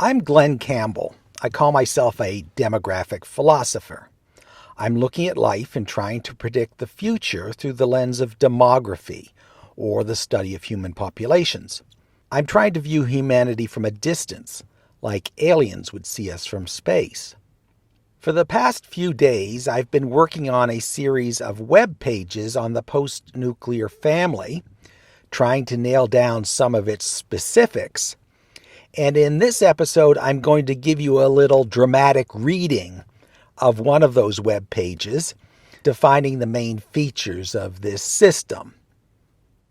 I'm Glenn Campbell. I call myself a demographic philosopher. I'm looking at life and trying to predict the future through the lens of demography, or the study of human populations. I'm trying to view humanity from a distance, like aliens would see us from space. For the past few days, I've been working on a series of web pages on the post-nuclear family, trying to nail down some of its specifics. And in this episode, I'm going to give you a little dramatic reading of one of those web pages, defining the main features of this system.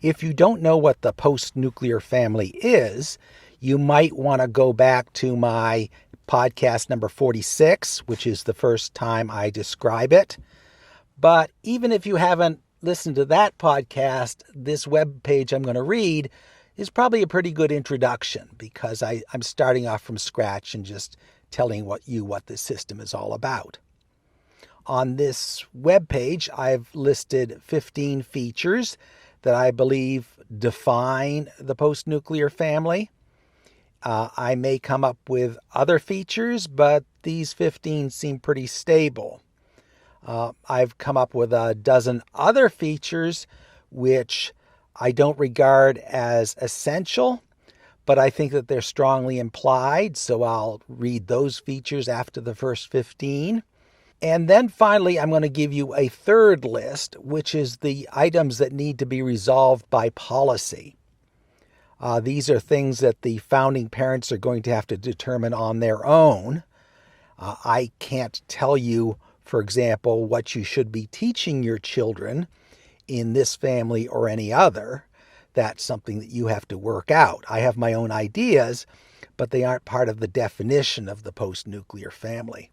If you don't know what the post-nuclear family is, you might want to go back to my podcast number 46, which is the first time I describe it. But even if you haven't listened to that podcast, this web page I'm going to read is probably a pretty good introduction, because I'm starting off from scratch and just telling what this system is all about. On this web page, I've listed 15 features that I believe define the post-nuclear family. I may come up with other features, but these 15 seem pretty stable. I've come up with a dozen other features which I don't regard as essential, but I think that they're strongly implied, so I'll read those features after the first 15. And then finally, I'm going to give you a third list, which is the items that need to be resolved by policy. These are things that the founding parents are going to have to determine on their own. I can't tell you, for example, what you should be teaching your children in this family or any other. That's something that you have to work out. I have my own ideas, but they aren't part of the definition of the post-nuclear family.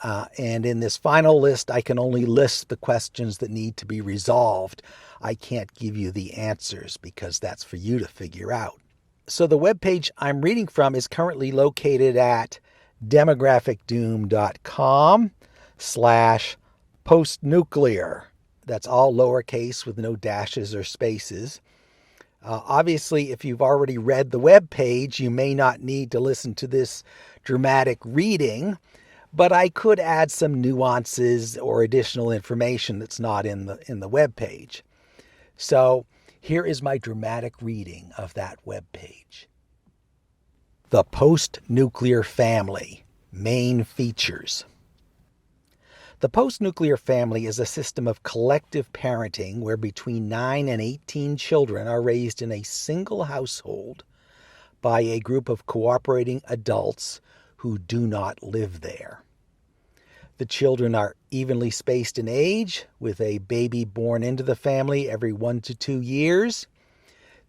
And in this final list, I can only list the questions that need to be resolved. I can't give you the answers because that's for you to figure out. So the webpage I'm reading from is currently located at demographicdoom.com/postnuclear. That's all lowercase with no dashes or spaces. Obviously, if you've already read the web page, you may not need to listen to this dramatic reading, but I could add some nuances or additional information that's not in the web page. So here is my dramatic reading of that web page. The post-nuclear family, main features. The post-nuclear family is a system of collective parenting where between 9 and 18 children are raised in a single household by a group of cooperating adults who do not live there. The children are evenly spaced in age, with a baby born into the family every 1 to 2 years.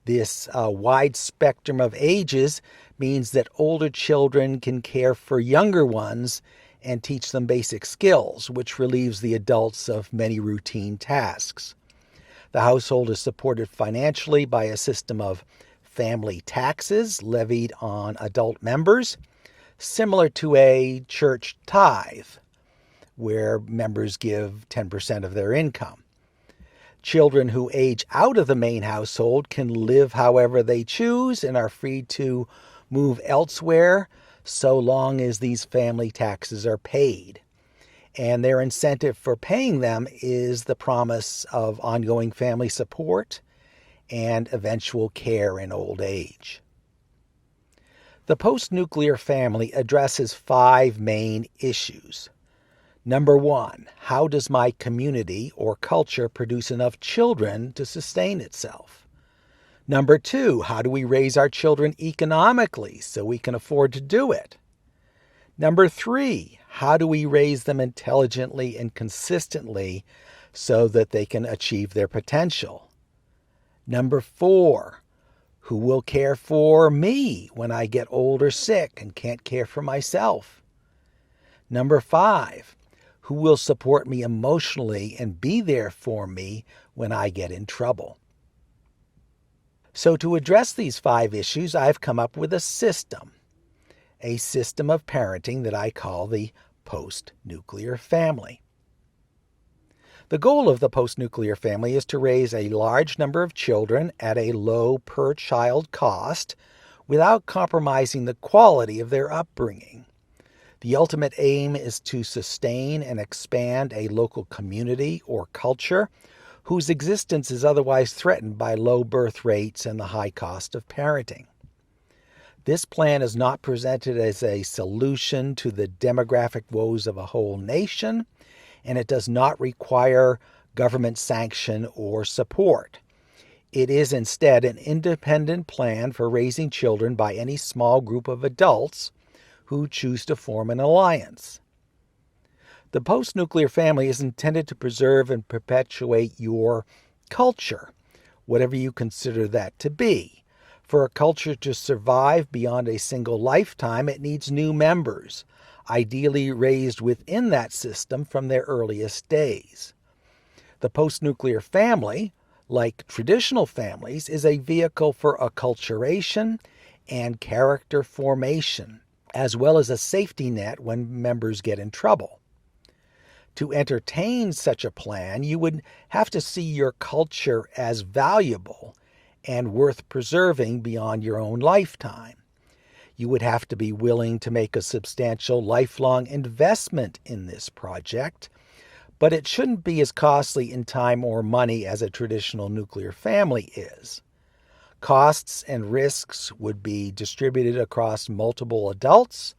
This wide spectrum of ages means that older children can care for younger ones and teach them basic skills, which relieves the adults of many routine tasks. The household is supported financially by a system of family taxes levied on adult members, similar to a church tithe, where members give 10% of their income. Children who age out of the main household can live however they choose and are free to move elsewhere, so long as these family taxes are paid. And their incentive for paying them is the promise of ongoing family support and eventual care in old age. The post-nuclear family addresses 5 main issues. Number 1, how does my community or culture produce enough children to sustain itself? Number 2, how do we raise our children economically so we can afford to do it? Number 3, how do we raise them intelligently and consistently so that they can achieve their potential? Number 4, who will care for me when I get old or sick and can't care for myself? Number 5, who will support me emotionally and be there for me when I get in trouble? So to address these 5 issues, I've come up with a system of parenting that I call the post-nuclear family. The goal of the post-nuclear family is to raise a large number of children at a low per-child cost without compromising the quality of their upbringing. The ultimate aim is to sustain and expand a local community or culture whose existence is otherwise threatened by low birth rates and the high cost of parenting. This plan is not presented as a solution to the demographic woes of a whole nation, and it does not require government sanction or support. It is instead an independent plan for raising children by any small group of adults who choose to form an alliance. The post-nuclear family is intended to preserve and perpetuate your culture, whatever you consider that to be. For a culture to survive beyond a single lifetime, it needs new members, ideally raised within that system from their earliest days. The post-nuclear family, like traditional families, is a vehicle for acculturation and character formation, as well as a safety net when members get in trouble. To entertain such a plan, you would have to see your culture as valuable and worth preserving beyond your own lifetime. You would have to be willing to make a substantial lifelong investment in this project, but it shouldn't be as costly in time or money as a traditional nuclear family is. Costs and risks would be distributed across multiple adults,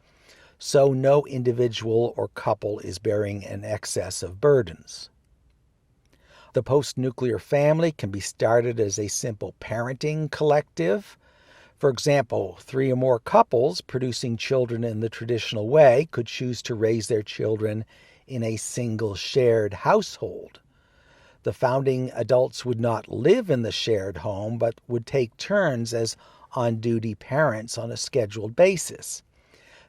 so no individual or couple is bearing an excess of burdens. The post-nuclear family can be started as a simple parenting collective. For example, 3 or more couples producing children in the traditional way could choose to raise their children in a single shared household. The founding adults would not live in the shared home, but would take turns as on-duty parents on a scheduled basis.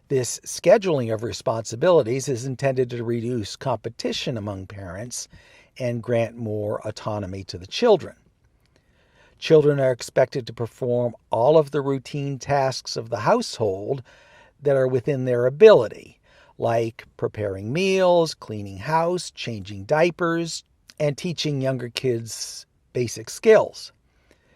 This scheduling of responsibilities is intended to reduce competition among parents and grant more autonomy to the children. Children are expected to perform all of the routine tasks of the household that are within their ability, like preparing meals, cleaning house, changing diapers, and teaching younger kids basic skills.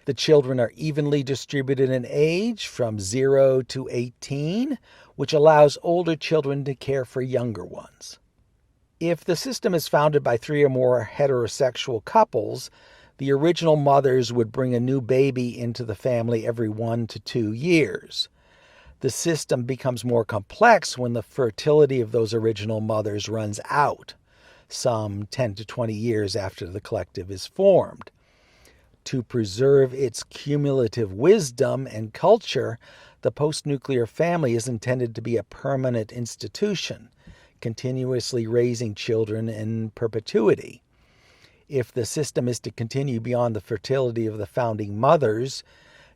The children are evenly distributed in age from 0 to 18, which allows older children to care for younger ones. If the system is founded by 3 or more heterosexual couples, the original mothers would bring a new baby into the family every 1 to 2 years. The system becomes more complex when the fertility of those original mothers runs out, some 10 to 20 years after the collective is formed. To preserve its cumulative wisdom and culture, the post-nuclear family is intended to be a permanent institution, continuously raising children in perpetuity. If the system is to continue beyond the fertility of the founding mothers,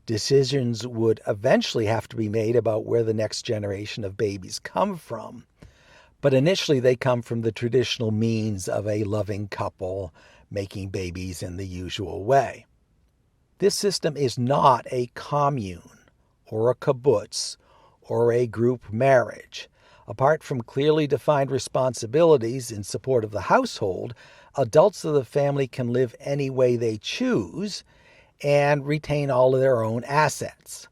decisions would eventually have to be made about where the next generation of babies come from. But initially they come from the traditional means of a loving couple making babies in the usual way. This system is not a commune or a kibbutz or a group marriage. Apart from clearly defined responsibilities in support of the household, adults of the family can live any way they choose and retain all of their own assets.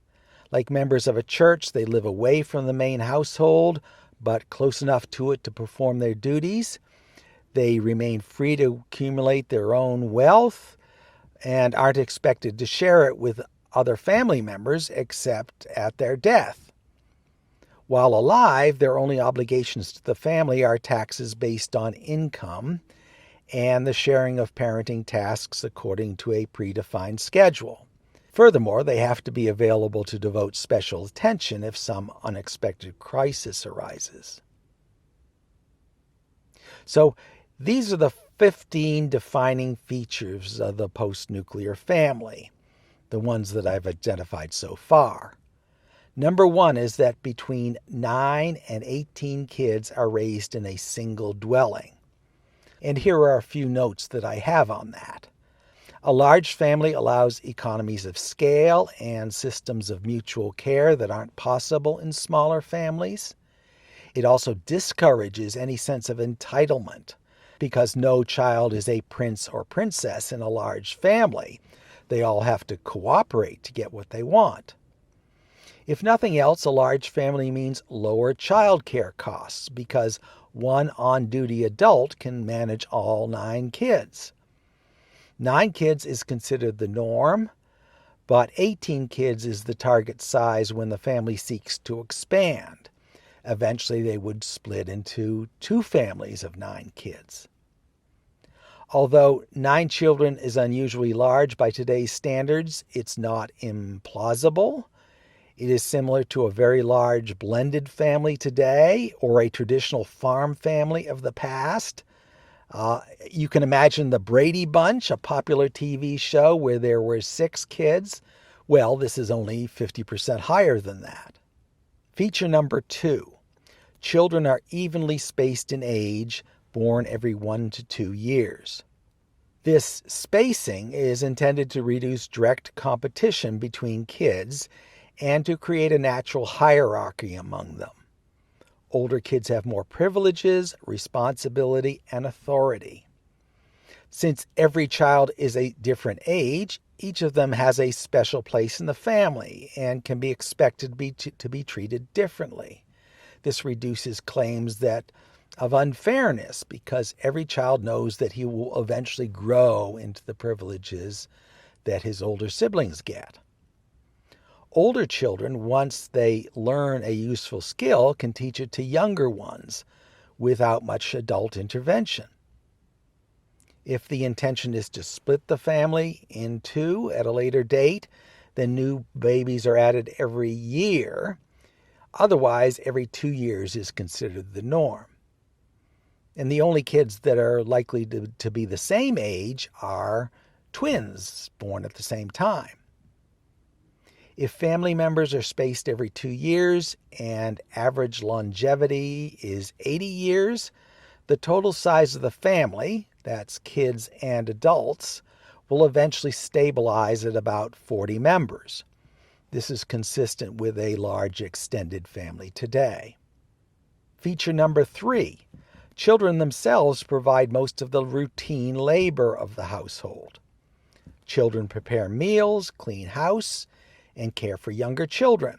Like members of a church, they live away from the main household, but close enough to it to perform their duties. They remain free to accumulate their own wealth and aren't expected to share it with other family members except at their death. While alive, their only obligations to the family are taxes based on income and the sharing of parenting tasks according to a predefined schedule. Furthermore, they have to be available to devote special attention if some unexpected crisis arises. So these are the 15 defining features of the post-nuclear family, the ones that I've identified so far. Number 1 is that between 9 and 18 kids are raised in a single dwelling. And here are a few notes that I have on that. A large family allows economies of scale and systems of mutual care that aren't possible in smaller families. It also discourages any sense of entitlement, because no child is a prince or princess in a large family. They all have to cooperate to get what they want. If nothing else, a large family means lower child care costs because one on-duty adult can manage all 9 kids. 9 kids is considered the norm, but 18 kids is the target size when the family seeks to expand. Eventually, they would split into 2 families of 9 kids. Although 9 children is unusually large by today's standards, it's not implausible. It is similar to a very large blended family today or a traditional farm family of the past. You can imagine the Brady Bunch, a popular TV show where there were 6 kids. Well, this is only 50% higher than that. Feature number 2. Children are evenly spaced in age, born every 1 to 2 years. This spacing is intended to reduce direct competition between kids and to create a natural hierarchy among them. Older kids have more privileges, responsibility, and authority. Since every child is a different age, each of them has a special place in the family and can be expected to be treated differently. This reduces claims of unfairness because every child knows that he will eventually grow into the privileges that his older siblings get. Older children, once they learn a useful skill, can teach it to younger ones without much adult intervention. If the intention is to split the family in 2 at a later date, then new babies are added every year. Otherwise, every 2 years is considered the norm. And the only kids that are likely to be the same age are twins born at the same time. If family members are spaced every 2 years and average longevity is 80 years, the total size of the family, that's kids and adults, will eventually stabilize at about 40 members. This is consistent with a large extended family today. Feature number 3. Children themselves provide most of the routine labor of the household. Children prepare meals, clean house, and care for younger children.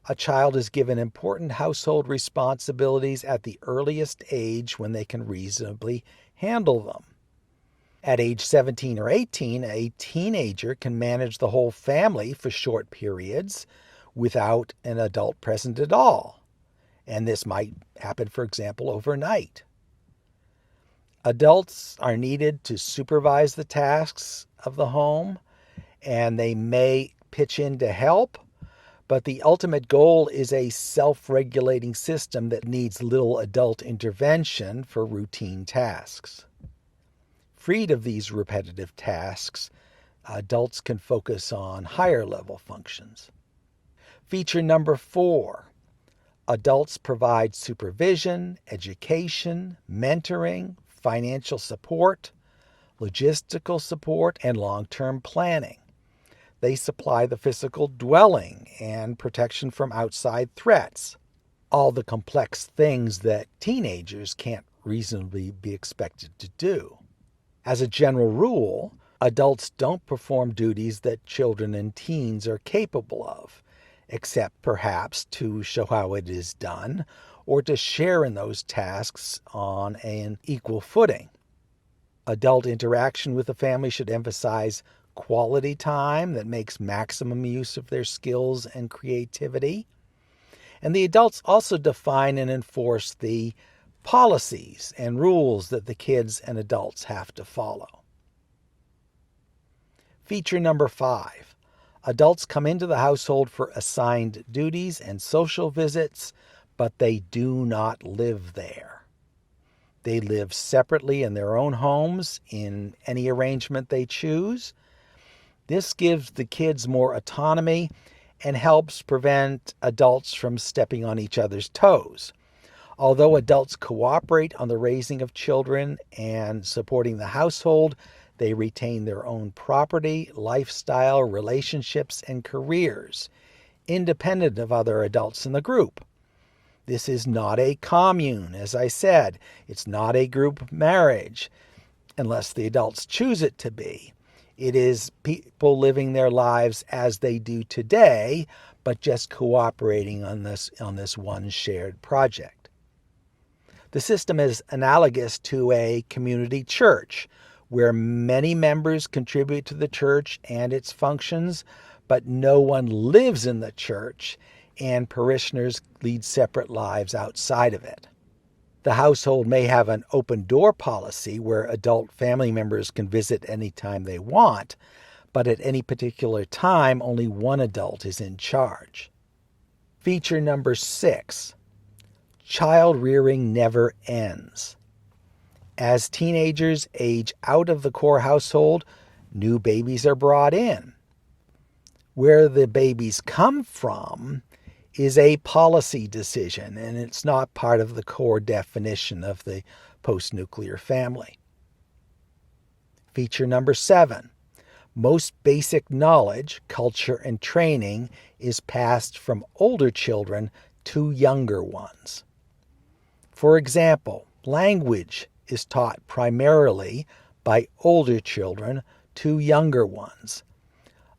A child is given important household responsibilities at the earliest age when they can reasonably handle them. At age 17 or 18, a teenager can manage the whole family for short periods without an adult present at all. And this might happen, for example, overnight. Adults are needed to supervise the tasks of the home, and they may pitch in to help, but the ultimate goal is a self-regulating system that needs little adult intervention for routine tasks. Freed of these repetitive tasks, adults can focus on higher level functions. Feature number 4. Adults provide supervision, education, mentoring, financial support, logistical support, and long-term planning. They supply the physical dwelling and protection from outside threats, all the complex things that teenagers can't reasonably be expected to do. As a general rule, adults don't perform duties that children and teens are capable of, except perhaps to show how it is done or to share in those tasks on an equal footing. Adult interaction with the family should emphasize quality time that makes maximum use of their skills and creativity. And the adults also define and enforce the policies and rules that the kids and adults have to follow. Feature number 5. Adults come into the household for assigned duties and social visits, but they do not live there. They live separately in their own homes in any arrangement they choose. This gives the kids more autonomy and helps prevent adults from stepping on each other's toes. Although adults cooperate on the raising of children and supporting the household, they retain their own property, lifestyle, relationships, and careers, independent of other adults in the group. This is not a commune, as I said. It's not a group marriage, unless the adults choose it to be. It is people living their lives as they do today, but just cooperating on this one shared project. The system is analogous to a community church, where many members contribute to the church and its functions, but no one lives in the church, and parishioners lead separate lives outside of it. The household may have an open door policy where adult family members can visit anytime they want, but at any particular time, only one adult is in charge. Feature number 6, child rearing never ends. As teenagers age out of the core household, new babies are brought in. Where the babies come from is a policy decision, and it's not part of the core definition of the post-nuclear family. Feature number 7. Most basic knowledge, culture, and training is passed from older children to younger ones. For example, language is taught primarily by older children to younger ones.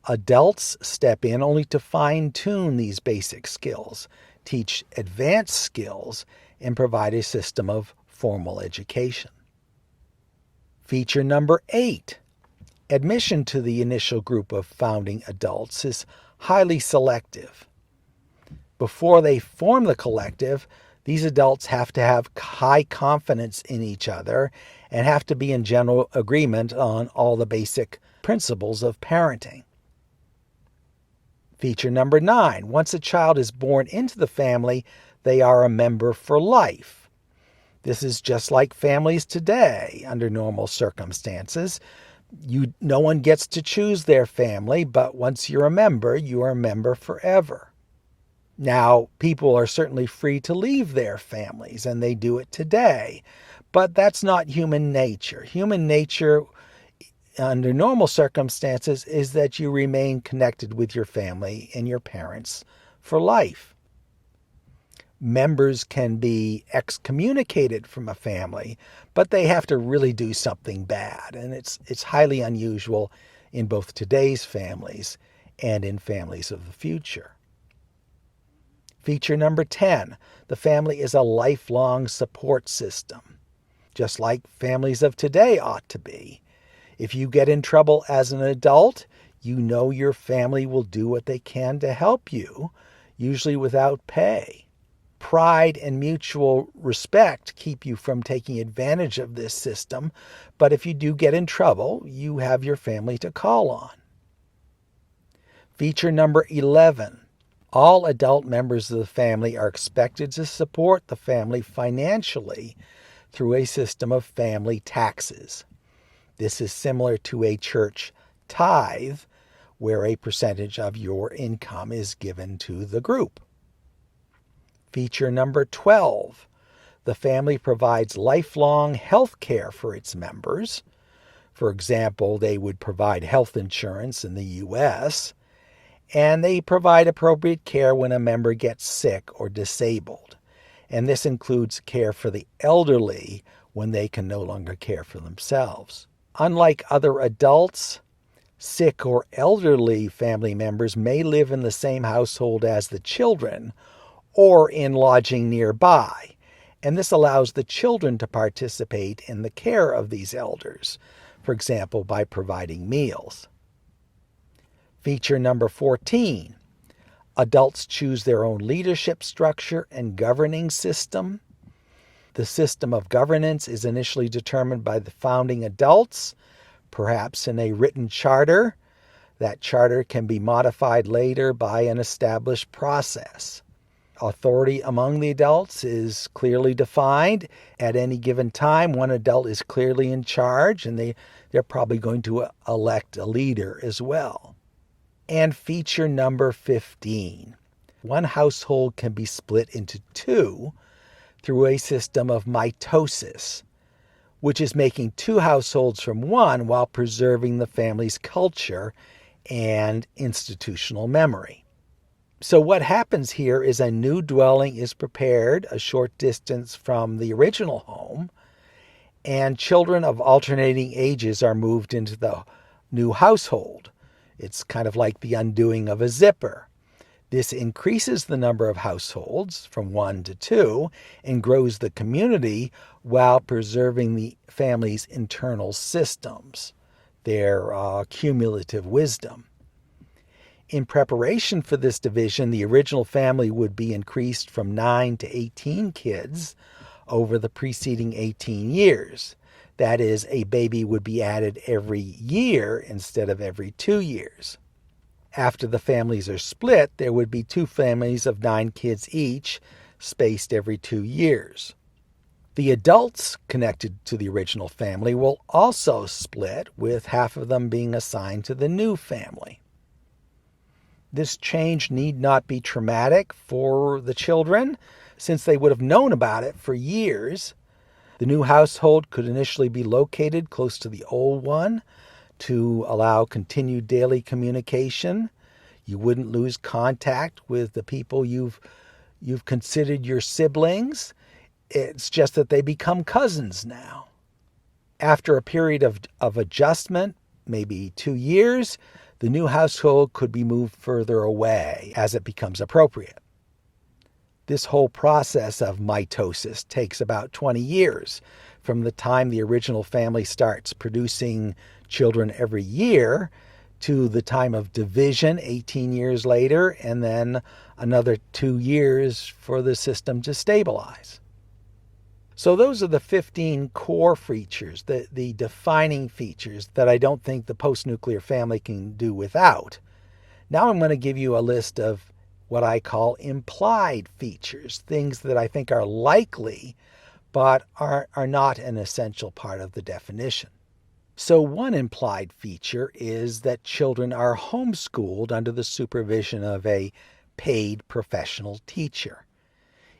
Adults step in only to fine-tune these basic skills, teach advanced skills, and provide a system of formal education. Feature number 8. Admission to the initial group of founding adults is highly selective. Before they form the collective, these adults have to have high confidence in each other and have to be in general agreement on all the basic principles of parenting. Feature number 9. Once a child is born into the family, they are a member for life. This is just like families today under normal circumstances. No one gets to choose their family, but once you're a member, you are a member forever. Now, people are certainly free to leave their families, and they do it today, but that's not human nature. Human nature under normal circumstances is that you remain connected with your family and your parents for life. Members can be excommunicated from a family, but they have to really do something bad, and it's highly unusual in both today's families and in families of the future. Feature number 10. The family is a lifelong support system, just like families of today ought to be. If you get in trouble as an adult, you know your family will do what they can to help you, usually without pay. Pride and mutual respect keep you from taking advantage of this system, but if you do get in trouble, you have your family to call on. Feature number 11. All adult members of the family are expected to support the family financially through a system of family taxes. This is similar to a church tithe, where a percentage of your income is given to the group. Feature number 12. The family provides lifelong health care for its members. For example, they would provide health insurance in the U.S., and they provide appropriate care when a member gets sick or disabled. And this includes care for the elderly when they can no longer care for themselves. Unlike other adults, sick or elderly family members may live in the same household as the children or in lodging nearby, and this allows the children to participate in the care of these elders, for example, by providing meals. Feature number 14. Adults choose their own leadership structure and governing system. The system of governance is initially determined by the founding adults, perhaps in a written charter. That charter can be modified later by an established process. Authority among the adults is clearly defined. At any given time, one adult is clearly in charge, and they're probably going to elect a leader as well. And feature number 15. One household can be split into two through a system of mitosis, which is making two households from one while preserving the family's culture and institutional memory. So what happens here is a new dwelling is prepared a short distance from the original home, and children of alternating ages are moved into the new household. It's kind of like the undoing of a zipper. This increases the number of households from 1 to 2 and grows the community while preserving the family's internal systems, their cumulative wisdom. In preparation for this division, the original family would be increased from 9 to 18 kids over the preceding 18 years. That is, a baby would be added every year instead of every 2 years. After the families are split, there would be 2 families of 9 kids each, spaced every 2 years. The adults connected to the original family will also split, with half of them being assigned to the new family. This change need not be traumatic for the children, since they would have known about it for years. The new household could initially be located close to the old one to allow continued daily communication. You wouldn't lose contact with the people you've considered your siblings. It's just that they become cousins now. After a period of adjustment, maybe 2 years, the new household could be moved further away as it becomes appropriate. This whole process of mitosis takes about 20 years from the time the original family starts producing children every year to the time of division 18 years later, and then another 2 years for the system to stabilize. So those are the 15 core features, the defining features that I don't think the post-nuclear family can do without. Now I'm going to give you a list of what I call implied features, things that I think are likely but are not an essential part of the definition. So one implied feature is that children are homeschooled under the supervision of a paid professional teacher.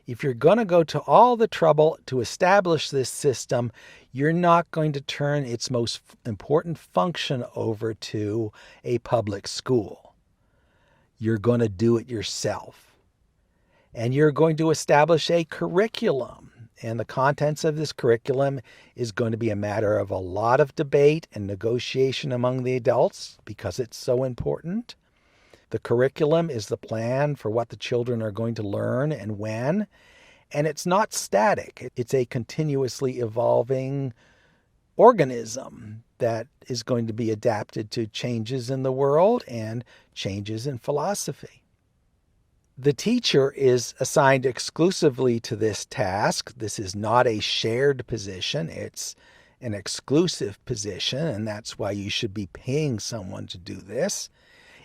If you're going to go to all the trouble to establish this system, you're not going to turn its most important function over to a public school. You're going to do it yourself. And you're going to establish a curriculum. And the contents of this curriculum is going to be a matter of a lot of debate and negotiation among the adults because it's so important. The curriculum is the plan for what the children are going to learn and when. And it's not static. It's a continuously evolving organism that is going to be adapted to changes in the world and changes in philosophy. The teacher is assigned exclusively to this task. This is not a shared position. It's an exclusive position, and that's why you should be paying someone to do this.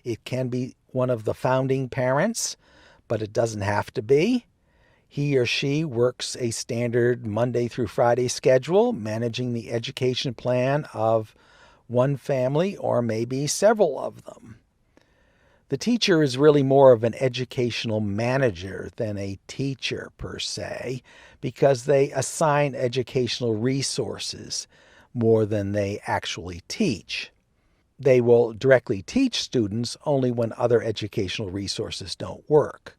It can be one of the founding parents, but it doesn't have to be. He or she works a standard Monday through Friday schedule, managing the education plan of one family or maybe several of them. The teacher is really more of an educational manager than a teacher per se, because they assign educational resources more than they actually teach. They will directly teach students only when other educational resources don't work.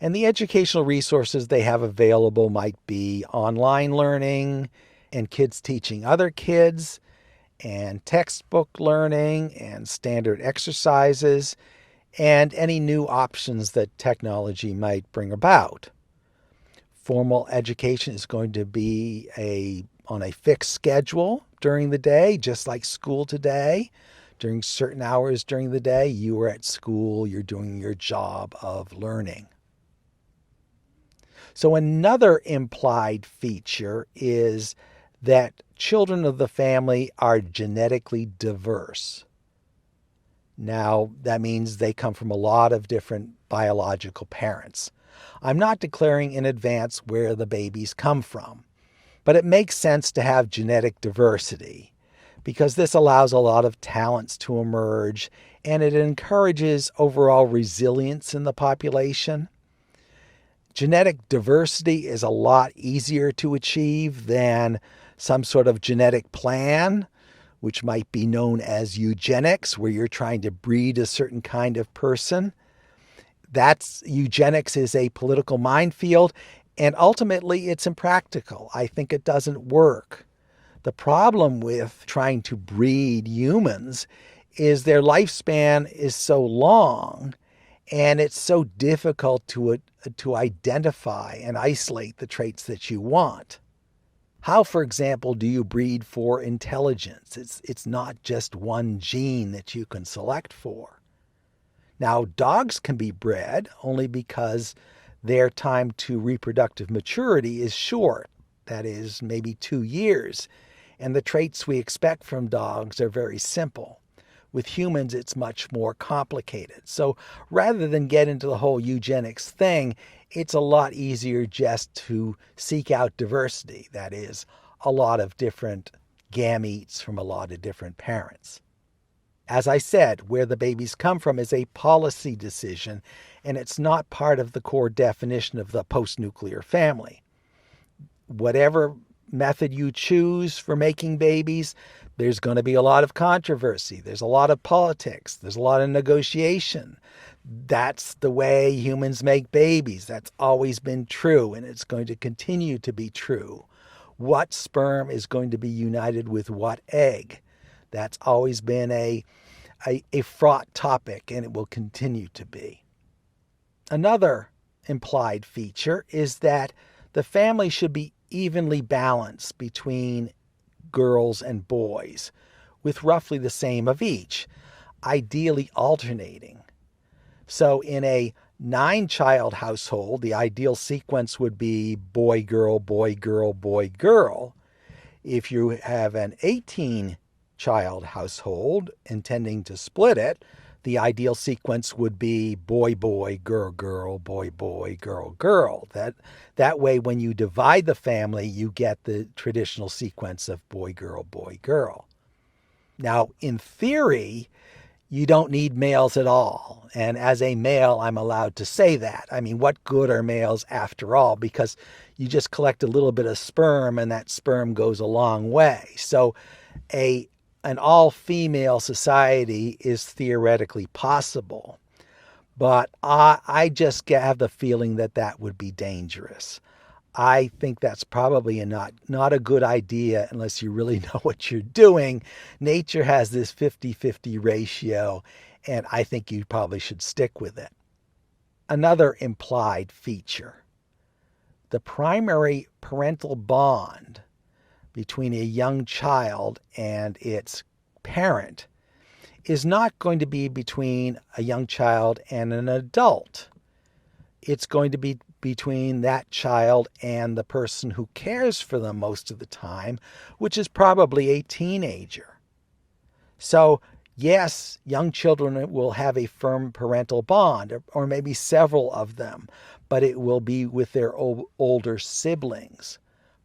And the educational resources they have available might be online learning and kids teaching other kids and textbook learning and standard exercises and any new options that technology might bring about. Formal education is going to be on a fixed schedule during the day, just like school today. During certain hours during the day, you are at school, you're doing your job of learning. So another implied feature is that children of the family are genetically diverse. Now, that means they come from a lot of different biological parents. I'm not declaring in advance where the babies come from, but it makes sense to have genetic diversity because this allows a lot of talents to emerge and it encourages overall resilience in the population. Genetic diversity is a lot easier to achieve than some sort of genetic plan, which might be known as eugenics, where you're trying to breed a certain kind of person. Eugenics is a political minefield, and ultimately it's impractical. I think it doesn't work. The problem with trying to breed humans is their lifespan is so long, And it's so difficult to identify and isolate the traits that you want. How, for example, do you breed for intelligence? It's not just one gene that you can select for. Now, dogs can be bred only because their time to reproductive maturity is short. That is, maybe 2 years. And the traits we expect from dogs are very simple. With humans, it's much more complicated. So rather than get into the whole eugenics thing, it's a lot easier just to seek out diversity. That is, a lot of different gametes from a lot of different parents. As I said, where the babies come from is a policy decision, and it's not part of the core definition of the post-nuclear family. Whatever method you choose for making babies, there's going to be a lot of controversy. There's a lot of politics. There's a lot of negotiation. That's the way humans make babies. That's always been true, and it's going to continue to be true. What sperm is going to be united with what egg? That's always been a fraught topic, and it will continue to be. Another implied feature is that the family should be evenly balanced between girls and boys, with roughly the same of each, ideally alternating. So in a 9-child household, the ideal sequence would be boy, girl, boy, girl, boy, girl. If you have an 18-child household intending to split it, the ideal sequence would be boy, boy, girl, girl, boy, boy, girl, girl. That way, when you divide the family, you get the traditional sequence of boy, girl, boy, girl. Now, in theory, you don't need males at all. And as a male, I'm allowed to say that. I mean, what good are males after all? Because you just collect a little bit of sperm, and that sperm goes a long way. So an all-female society is theoretically possible, but I just have the feeling that that would be dangerous. I think that's probably not a good idea unless you really know what you're doing. Nature has this 50-50 ratio, and I think you probably should stick with it. Another implied feature: the primary parental bond between a young child and its parent is not going to be between a young child and an adult. It's going to be between that child and the person who cares for them most of the time, which is probably a teenager. So, yes, young children will have a firm parental bond, or maybe several of them, but it will be with their older siblings.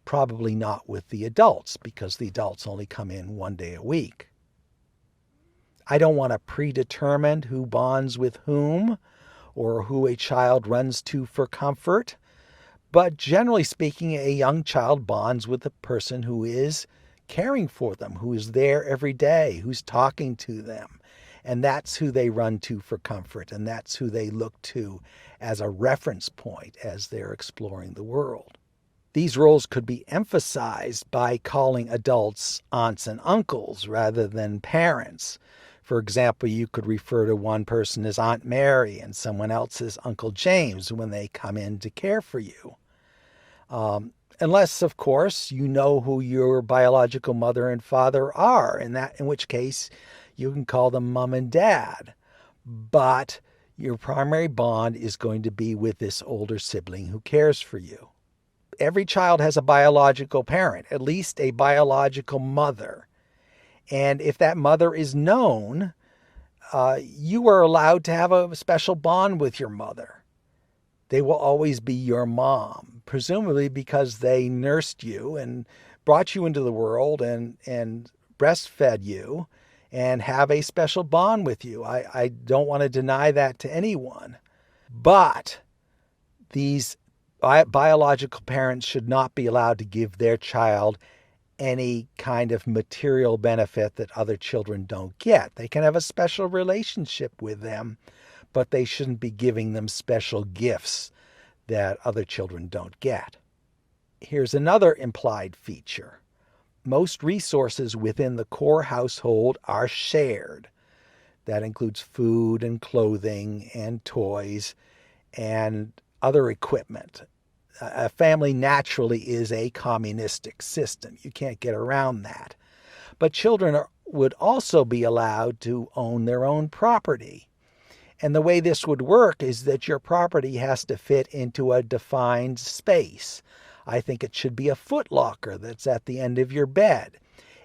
Probably not with the adults, because the adults only come in 1 day a week. I don't want to predetermine who bonds with whom or who a child runs to for comfort, but generally speaking, a young child bonds with the person who is caring for them, who is there every day, who's talking to them. And that's who they run to for comfort, and that's who they look to as a reference point as they're exploring the world. These roles could be emphasized by calling adults aunts and uncles rather than parents. For example, you could refer to one person as Aunt Mary and someone else as Uncle James when they come in to care for you. Unless, of course, you know who your biological mother and father are, in which case you can call them mom and dad. But your primary bond is going to be with this older sibling who cares for you. Every child has a biological parent, at least a biological mother. And if that mother is known, you are allowed to have a special bond with your mother. They will always be your mom, presumably because they nursed you and brought you into the world and breastfed you and have a special bond with you. I don't want to deny that to anyone. But these biological parents should not be allowed to give their child any kind of material benefit that other children don't get. They can have a special relationship with them, but they shouldn't be giving them special gifts that other children don't get. Here's another implied feature. Most resources within the core household are shared. That includes food and clothing and toys and other equipment. A family naturally is a communistic system. You can't get around that. But children would also be allowed to own their own property. And the way this would work is that your property has to fit into a defined space. I think it should be a footlocker that's at the end of your bed.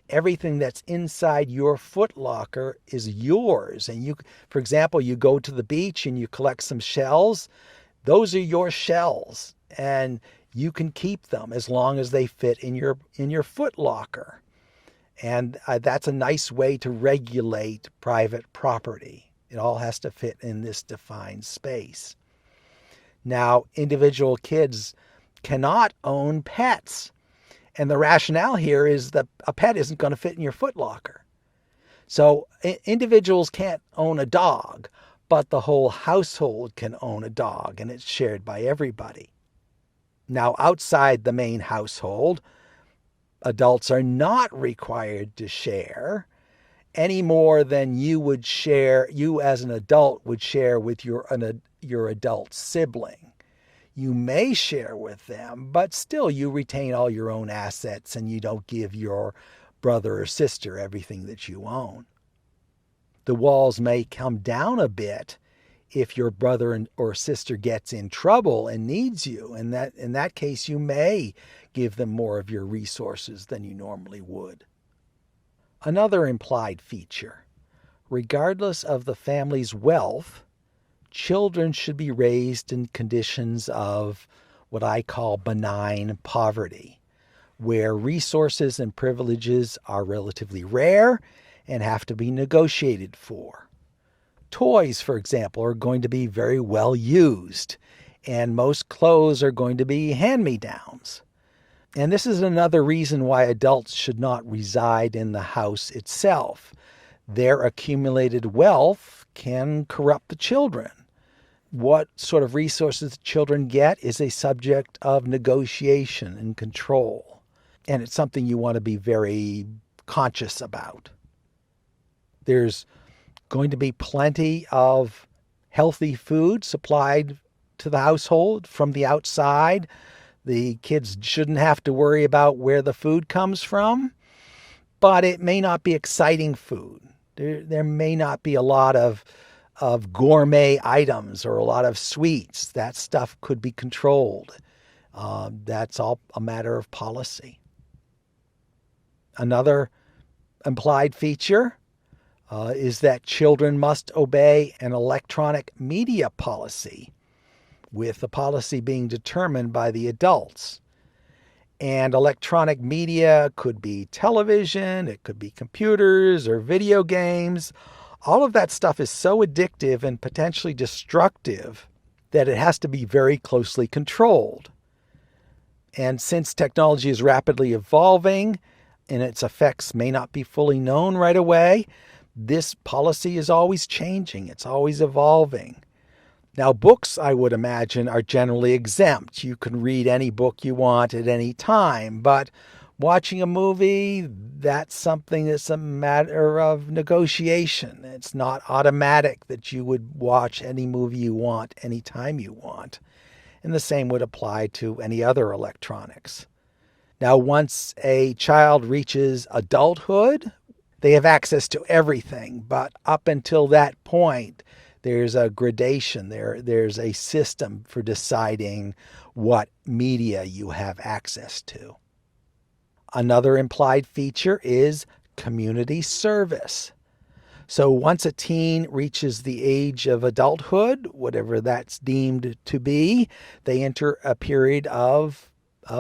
Everything that's inside your footlocker is yours. And you, for example, you go to the beach and you collect some shells. Those are your shells, and you can keep them as long as they fit in your footlocker. And that's a nice way to regulate private property. It all has to fit in this defined space. Now, individual kids cannot own pets. And the rationale here is that a pet isn't going to fit in your footlocker. So individuals can't own a dog, but the whole household can own a dog, and it's shared by everybody. Now, outside the main household, adults are not required to share any more than you as an adult would share with your adult sibling. You may share with them, but still you retain all your own assets and you don't give your brother or sister everything that you own. The walls may come down a bit if your brother or sister gets in trouble and needs you. In that case, you may give them more of your resources than you normally would. Another implied feature: regardless of the family's wealth, children should be raised in conditions of what I call benign poverty, where resources and privileges are relatively rare and have to be negotiated for. Toys, for example, are going to be very well used, and most clothes are going to be hand-me-downs. And this is another reason why adults should not reside in the house itself. Their accumulated wealth can corrupt the children. What sort of resources the children get is a subject of negotiation and control. And it's something you want to be very conscious about. There's going to be plenty of healthy food supplied to the household from the outside. The kids shouldn't have to worry about where the food comes from, but it may not be exciting food. There may not be a lot of gourmet items or a lot of sweets. That stuff could be controlled. That's all a matter of policy. Another implied feature is that children must obey an electronic media policy, with the policy being determined by the adults. And electronic media could be television, it could be computers or video games. All of that stuff is so addictive and potentially destructive that it has to be very closely controlled. And since technology is rapidly evolving and its effects may not be fully known right away, this policy is always changing. It's always evolving. Now, books, I would imagine, are generally exempt. You can read any book you want at any time, but watching a movie, that's something that's a matter of negotiation. It's not automatic that you would watch any movie you want anytime you want. And the same would apply to any other electronics. Now, once a child reaches adulthood, they have access to everything, but up until that point, there's a gradation. There's a system for deciding what media you have access to. Another implied feature is community service. So once a teen reaches the age of adulthood, whatever that's deemed to be, they enter a period of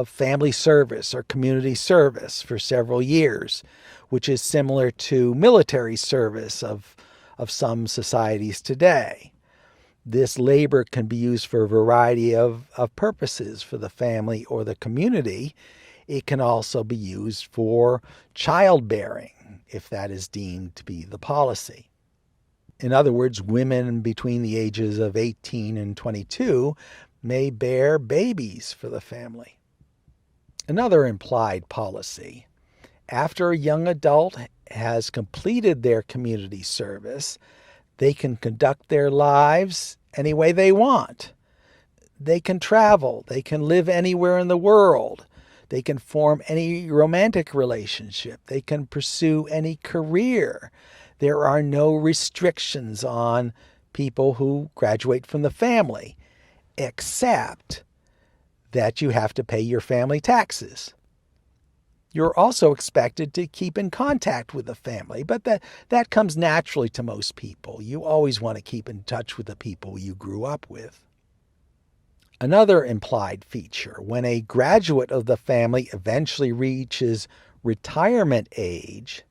family service or community service for several years, which is similar to military service of some societies today. This labor can be used for a variety of purposes for the family or the community. It can also be used for childbearing, if that is deemed to be the policy. In other words, women between the ages of 18 and 22 may bear babies for the family. Another implied policy: after a young adult has completed their community service, They can conduct their lives any way they want. They can travel. They can live anywhere in the world. They can form any romantic relationship. They can pursue any career. There are no restrictions on people who graduate from the family, except that you have to pay your family taxes. You're also expected to keep in contact with the family, but that comes naturally to most people. You always want to keep in touch with the people you grew up with. Another implied feature: when a graduate of the family eventually reaches retirement age,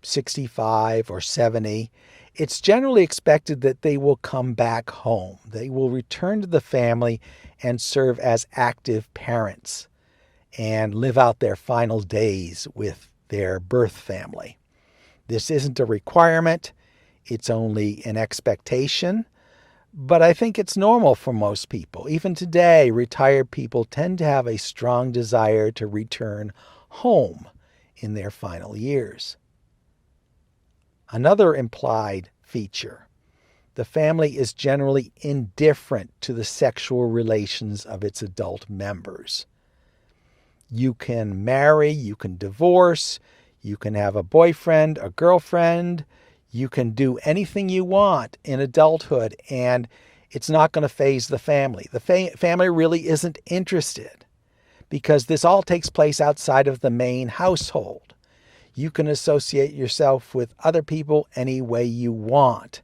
65 or 70, it's generally expected that they will come back home. They will return to the family and serve as active parents and live out their final days with their birth family. This isn't a requirement, it's only an expectation, but I think it's normal for most people. Even today, retired people tend to have a strong desire to return home in their final years. Another implied feature: the family is generally indifferent to the sexual relations of its adult members. You can marry, you can divorce, you can have a boyfriend, a girlfriend, you can do anything you want in adulthood, and it's not going to faze the family. The family really isn't interested because this all takes place outside of the main household. You can associate yourself with other people any way you want,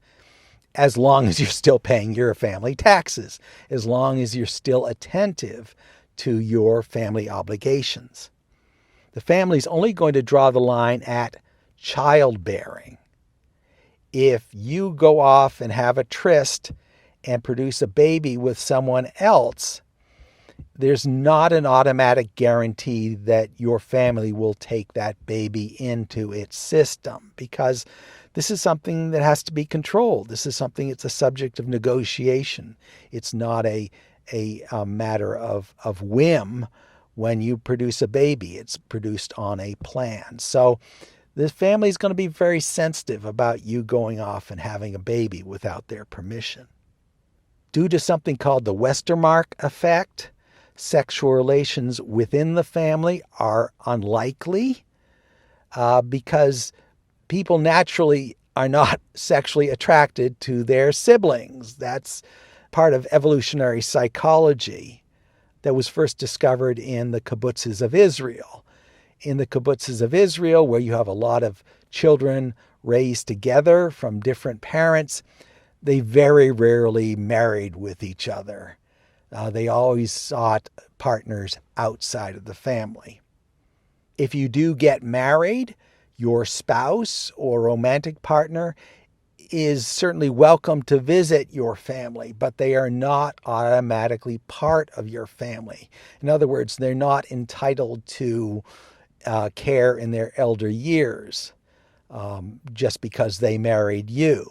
as long as you're still paying your family taxes, as long as you're still attentive to your family obligations. The family's only going to draw the line at childbearing. If you go off and have a tryst and produce a baby with someone else, there's not an automatic guarantee that your family will take that baby into its system, because this is something that has to be controlled. This is something that's a subject of negotiation. It's not a matter of whim. When you produce a baby, it's produced on a plan. So the family is going to be very sensitive about you going off and having a baby without their permission. Due to something called the Westermarck effect, sexual relations within the family are unlikely because people naturally are not sexually attracted to their siblings. That's part of evolutionary psychology that was first discovered in the kibbutzes of Israel. In the kibbutzes of Israel, where you have a lot of children raised together from different parents, they very rarely married with each other. They always sought partners outside of the family. If you do get married, your spouse or romantic partner is certainly welcome to visit your family, but they are not automatically part of your family. In other words, they're not entitled to care in their elder years just because they married you.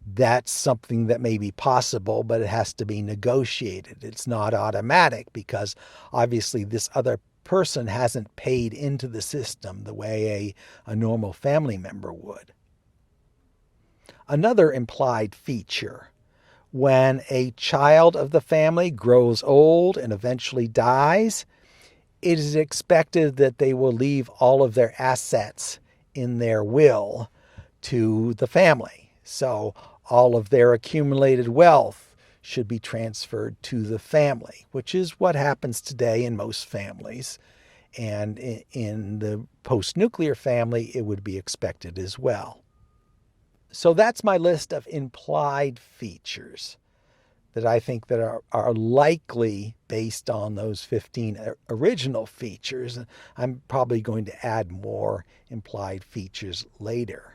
That's something that may be possible, but it has to be negotiated. It's not automatic because obviously this other person hasn't paid into the system the way a normal family member would. Another implied feature: when a child of the family grows old and eventually dies, it is expected that they will leave all of their assets in their will to the family. So all of their accumulated wealth should be transferred to the family, which is what happens today in most families. And in the post-nuclear family, it would be expected as well. So that's my list of implied features that I think that are likely based on those 15 original features. I'm probably going to add more implied features later.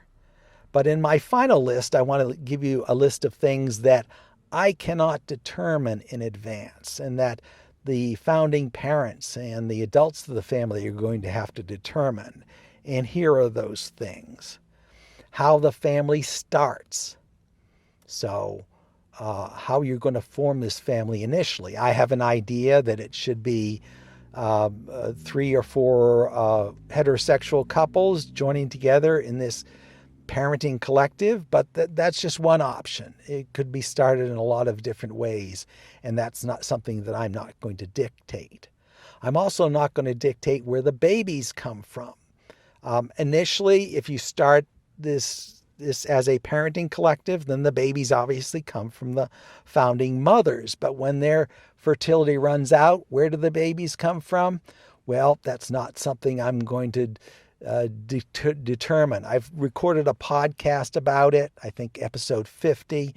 But in my final list, I want to give you a list of things that I cannot determine in advance, and that the founding parents and the adults of the family are going to have to determine. And here are those things: how the family starts. So how you're going to form this family initially. I have an idea that it should be 3 or 4 heterosexual couples joining together in this parenting collective, but that's just one option. It could be started in a lot of different ways, and that's not something that I'm not going to dictate. I'm also not going to dictate where the babies come from. Initially, if you start this as a parenting collective, then the babies obviously come from the founding mothers. But when their fertility runs out, where do the babies come from? Well, that's not something I'm going to determine. I've recorded a podcast about it, I think episode 50,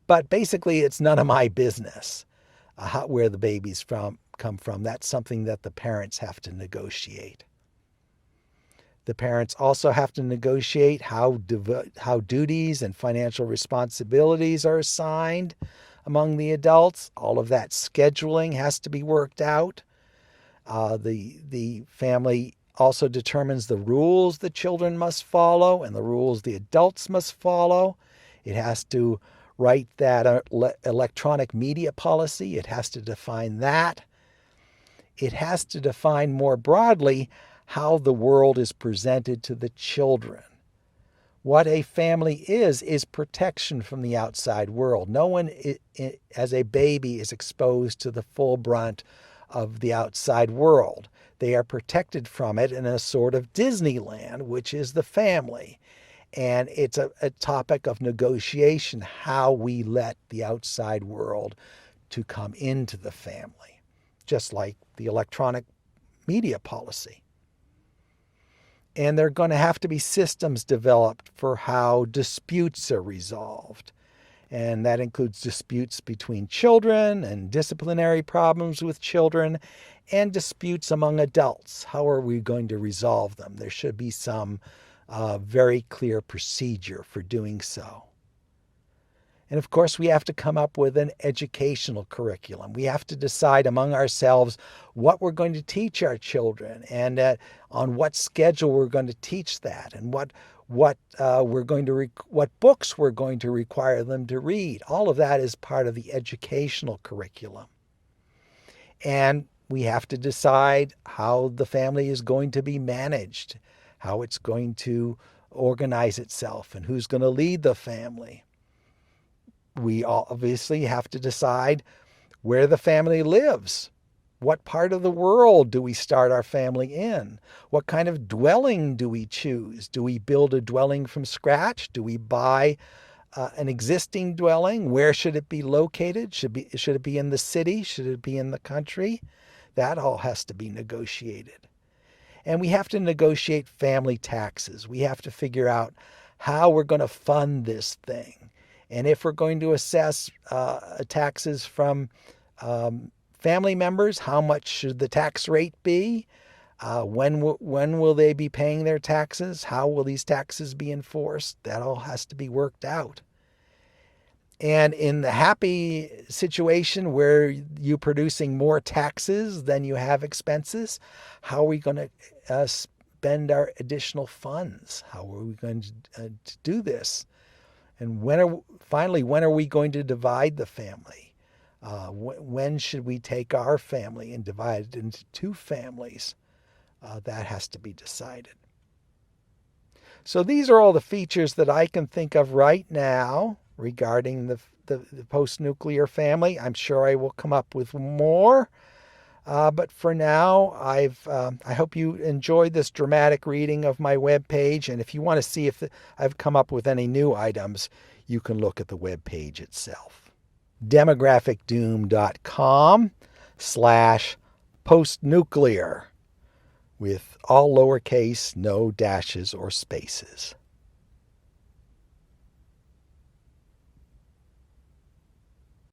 but basically it's none of my business where the babies come from. That's something that the parents have to negotiate. The parents also have to negotiate how duties and financial responsibilities are assigned among the adults. All of that scheduling has to be worked out. The family also determines the rules the children must follow and the rules the adults must follow. It has to write that electronic media policy. It has to define that. It has to define more broadly how the world is presented to the children. What a family is protection from the outside world. No one, as a baby, is exposed to the full brunt of the outside world. They are protected from it in a sort of Disneyland, which is the family. And it's a topic of negotiation, how we let the outside world to come into the family, just like the electronic media policy. And there are going to have to be systems developed for how disputes are resolved. And that includes disputes between children and disciplinary problems with children and disputes among adults. How are we going to resolve them? There should be some very clear procedure for doing so. And of course, we have to come up with an educational curriculum. We have to decide among ourselves what we're going to teach our children and on what schedule we're going to teach that and what books we're going to require them to read. All of that is part of the educational curriculum. And we have to decide how the family is going to be managed, how it's going to organize itself, and who's going to lead the family. We obviously have to decide where the family lives. What part of the world do we start our family in? What kind of dwelling do we choose? Do we build a dwelling from scratch? Do we buy an existing dwelling? Where should it be located? Should it be in the city? Should it be in the country? That all has to be negotiated. And we have to negotiate family taxes. We have to figure out how we're going to fund this thing. And if we're going to assess taxes from family members, how much should the tax rate be? When will they be paying their taxes? How will these taxes be enforced? That all has to be worked out. And in the happy situation where you're producing more taxes than you have expenses, how are we going to spend our additional funds? How are we going to do this? And when are we going to divide the family? When should we take our family and divide it into two families? That has to be decided. So these are all the features that I can think of right now regarding the post-nuclear family. I'm sure I will come up with more. But for now, I hope you enjoyed this dramatic reading of my webpage. And if you want to see if I've come up with any new items, you can look at the webpage itself. demographicdoom.com/postnuclear with all lowercase, no dashes or spaces.